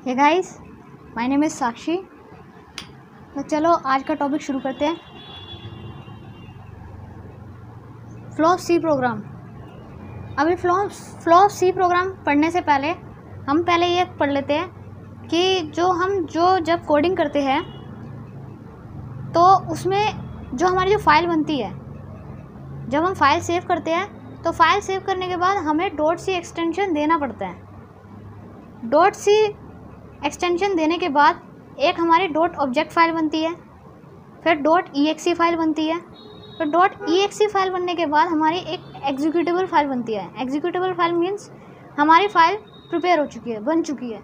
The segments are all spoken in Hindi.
Hey guys, my name is Sakshi. तो चलो आज का टॉपिक शुरू करते हैं। Flow of C program. अभी फ्लो ऑफ सी प्रोग्राम पढ़ने से पहले हम पहले ये पढ़ लेते हैं कि जब कोडिंग करते हैं तो उसमें जो हमारी जो फाइल बनती है, जब हम फाइल सेव करते हैं तो फाइल सेव करने के बाद हमें .c एक्सटेंशन देना पड़ता है। .c एक्सटेंशन देने के बाद एक हमारी .object फाइल बनती है, फिर .exe फाइल बनती है, फिर .exe फाइल बनने के बाद हमारी एक एग्जीक्यूटेबल फाइल बनती है। एग्जीक्यूटेबल फाइल मीन्स हमारी फाइल प्रिपेयर हो चुकी है, बन चुकी है।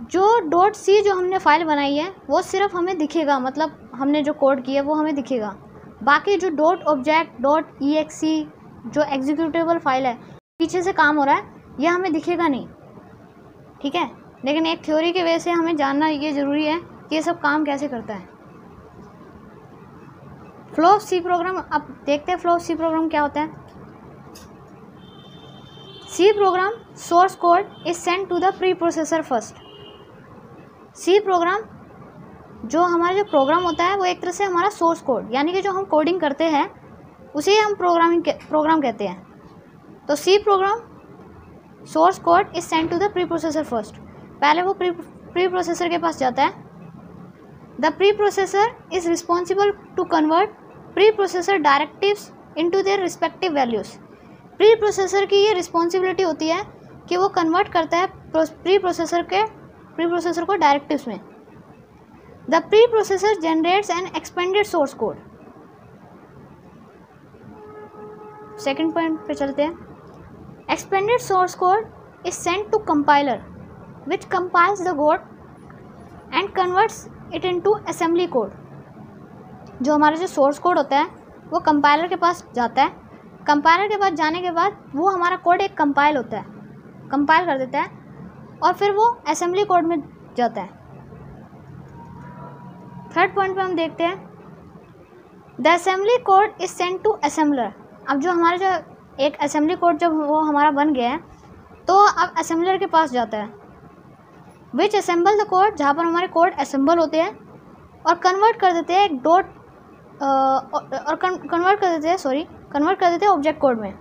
जो .c जो हमने फाइल बनाई है वो सिर्फ हमें दिखेगा, मतलब हमने जो कोड किया है वो हमें दिखेगा। बाकी जो .object .exe जो एग्जीक्यूटेबल फाइल है, पीछे से काम हो रहा है, यह हमें दिखेगा नहीं, ठीक है। लेकिन एक थ्योरी के वजह से हमें जानना ये ज़रूरी है कि ये सब काम कैसे करता है। फ्लो ऑफ सी प्रोग्राम, अब देखते हैं फ्लो ऑफ सी प्रोग्राम क्या होता है। C program source code is send to the preprocessor first. C program जो हमारा जो प्रोग्राम होता है वो एक तरह से हमारा सोर्स कोड, यानी कि जो हम कोडिंग करते हैं उसे हम प्रोग्राम कहते हैं। तो C program source code is send to the preprocessor first. पहले वो प्री प्रोसेसर के पास जाता है। The preprocessor is responsible to convert preprocessor directives into their respective values. Preprocessor की ये रिस्पॉन्सिबिलिटी होती है कि वो कन्वर्ट करता है प्री प्रोसेसर को डायरेक्टिव्स में। The preprocessor generates an expanded source code. Second point पे चलते हैं। Expanded source code is sent to compiler, which compiles the code and converts it into assembly code. जो हमारा जो सोर्स कोड होता है वो कंपाइलर के पास जाता है। कंपाइलर के पास जाने के बाद वो हमारा कोड एक कंपाइल होता है, कंपाइल कर देता है और फिर वो असेंबली कोड में जाता है। थर्ड पॉइंट पे हम देखते हैं the assembly code is sent to assembler. अब जो हमारा जो एक असेंबली कोड जब वो हमारा बन गया है तो अब असेंबलर के पास जाता है, विच असेंबल द कोड, जहाँ पर हमारे कोड असेंबल होते हैं और कन्वर्ट कर देते हैं कन्वर्ट कर देते हैं ऑब्जेक्ट कोड में।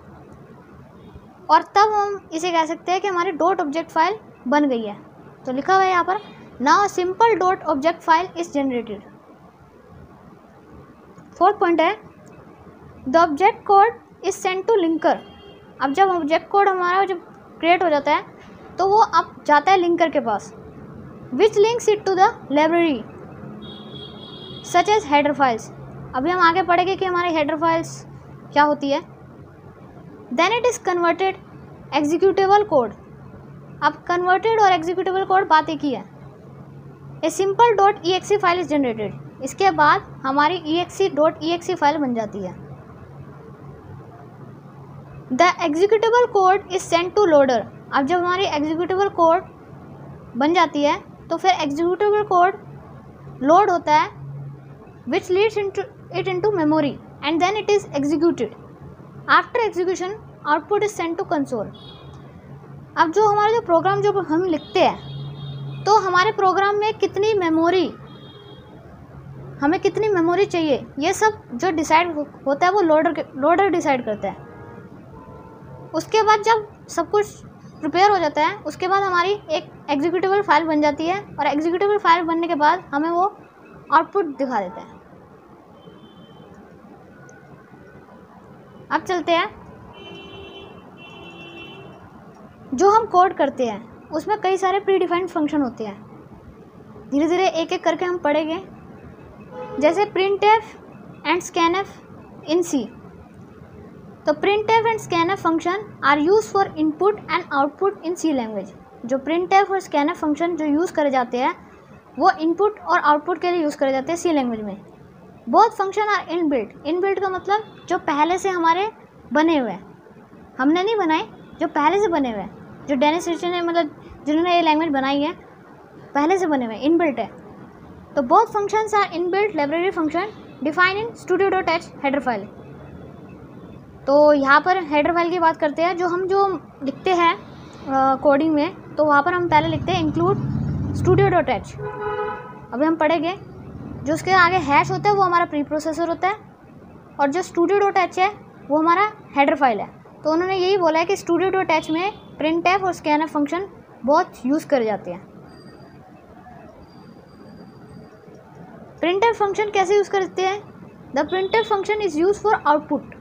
और तब हम इसे कह सकते हैं कि हमारी .object फाइल बन गई है। तो लिखा हुआ है यहाँ पर now simple .object file is generated. Fourth point है the object code is send to linker. अब जब ऑब्जेक्ट कोड हमारा जब क्रिएट हो जाता है तो वो अब जाता है लिंकर के पास, which links it to the library such as header files. अभी हम आगे पढ़ेंगे कि हमारे हेडर फाइल्स क्या होती है। Then it is converted executable code. अब कन्वर्टेड और एग्जीक्यूटेबल कोड बात एक ही है। A simple .exe file is generated. इसके बाद हमारी .exe फाइल बन जाती है। The executable code is send to loader. अब जब हमारी एग्जीक्यूटेबल कोड बन जाती है तो फिर एग्जीक्यूटेबल कोड लोड होता है, which leads it into memory and then it is executed. After execution output is send to console. अब जो हमारा जो प्रोग्राम जो हम लिखते हैं तो हमारे प्रोग्राम में हमें कितनी मेमोरी चाहिए, ये सब जो डिसाइड होता है वो लोडर डिसाइड करता है। उसके बाद जब सब कुछ प्रिपेयर हो जाता है उसके बाद हमारी एक एग्जीक्यूटेबल फाइल बन जाती है और एग्जीक्यूटेबल फाइल बनने के बाद हमें वो आउटपुट दिखा देता है। अब चलते हैं, जो हम कोड करते हैं उसमें कई सारे प्री डिफाइंड फंक्शन होते हैं। धीरे धीरे एक एक करके हम पढ़ेंगे, जैसे printf and scanf in C. तो printf and scanf function are use for input and output in C language. जो printf और scanf फंक्शन जो यूज़ करे जाते हैं वो इनपुट और आउटपुट के लिए यूज़ करे जाते हैं सी लैंग्वेज में। Both function are inbuilt. Inbuilt का मतलब जो पहले से हमारे बने हुए हैं, हमने नहीं बनाए, जो पहले से बने हुए हैं, जो डेनिस रिचर ने मतलब जिन्होंने ये लैंग्वेज बनाई है पहले से बने हुए, इनबिल्ट है। तो both functions are inbuilt library function define in studio.h header file. तो यहाँ पर हेडर फाइल की बात करते हैं। जो हम लिखते हैं कोडिंग में तो वहाँ पर हम पहले लिखते हैं इंक्लूड studio.h। अभी हम पढ़ेंगे जो उसके आगे हैश होता है वो हमारा प्री प्रोसेसर होता है, और जो studio.h है वो हमारा हेडर फाइल है। तो उन्होंने यही बोला है कि studio.h में printf और scanf फंक्शन बहुत यूज़ करे जाते हैं। printf फंक्शन कैसे यूज़ करते हैं? The printf function is use for output.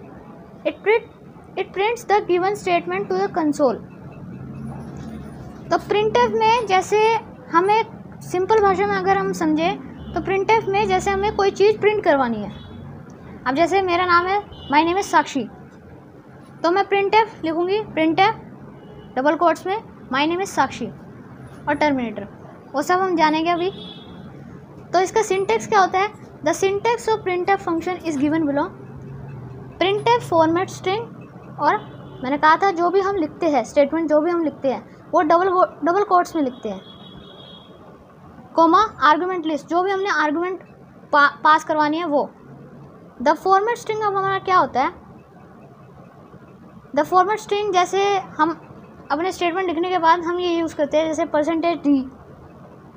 It prints the given statement to the console. तो printf में जैसे हमें सिंपल भाषा में अगर हम समझें तो printf में जैसे हमें कोई चीज़ प्रिंट करवानी है। अब जैसे मेरा नाम है, माय नेम इज़ साक्षी, तो मैं printf लिखूँगी, printf डबल कोट्स में माय नेम इज़ साक्षी और टर्मिनेटर, वो सब हम जानेंगे अभी। तो इसका सिंटेक्स क्या होता है? The syntax of printf function is given below. printf format string, और मैंने कहा था जो भी हम लिखते हैं स्टेटमेंट जो भी हम लिखते हैं वो डबल कोट्स में लिखते हैं, कोमा आर्गुमेंट लिस्ट, जो भी हमने आर्गुमेंट पास करवानी है वो। द फॉर्मेट स्ट्रिंग अब हमारा क्या होता है? द फॉर्मेट स्ट्रिंग जैसे हम अपने स्टेटमेंट लिखने के बाद हम ये यूज़ करते हैं, जैसे %d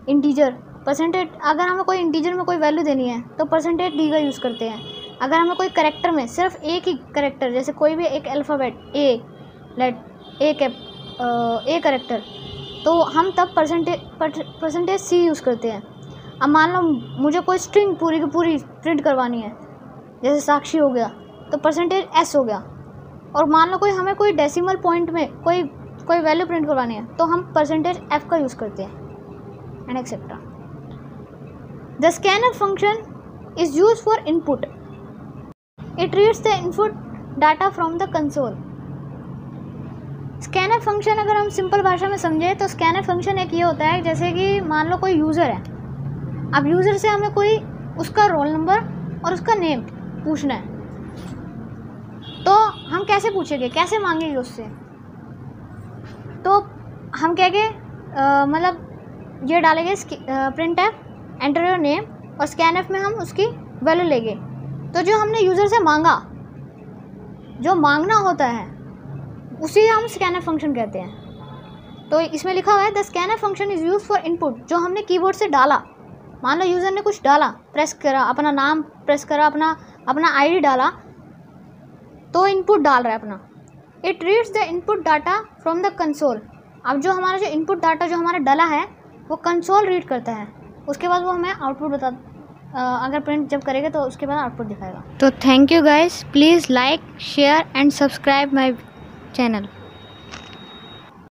इंटीजर, परसेंटेज, अगर हमें कोई इंटीजर में कोई वैल्यू देनी है तो %d का यूज़ करते हैं। अगर हमें कोई करेक्टर में सिर्फ एक ही करेक्टर, जैसे कोई भी एक अल्फ़ाबेट ए करेक्टर, तो हम तब परसेंटेज सी यूज़ करते हैं। अब मान लो मुझे कोई स्ट्रिंग पूरी की पूरी प्रिंट करवानी है, जैसे साक्षी हो गया तो %s हो गया, और मान लो हमें कोई डेसिमल पॉइंट में कोई वैल्यू प्रिंट करवानी है तो हम %f का यूज़ करते हैं, and etcetera. The scanf function is use for input. It reads the input data from the console. scanf function अगर हम सिंपल भाषा में समझें तो scanf फंक्शन एक ये होता है, जैसे कि मान लो कोई यूज़र है, अब यूज़र से हमें कोई उसका रोल नंबर और उसका नेम पूछना है, तो हम कैसे पूछेंगे, कैसे मांगेंगे उससे? तो हम कहेंगे मतलब ये डालेंगे printf एंटर योर नेम, और scanf में हम उसकी वैल्यू लेंगे। तो जो हमने यूज़र से मांगा, जो मांगना होता है उसी हम scanf फंक्शन कहते हैं। तो इसमें लिखा हुआ है the scanf function is use for input, जो हमने कीबोर्ड से डाला, मान लो यूज़र ने कुछ डाला, प्रेस करा, अपना नाम प्रेस करा, अपना आईडी डाला, तो इनपुट डाल रहा है अपना। It reads the input data from the console. अब जो हमारा जो इनपुट डाटा जो हमारा डाला है वो कंसोल रीड करता है, उसके बाद वो हमें आउटपुट अगर प्रिंट जब करेगा तो उसके बाद आउटपुट दिखाएगा। तो thank you guys, please like share and subscribe my channel.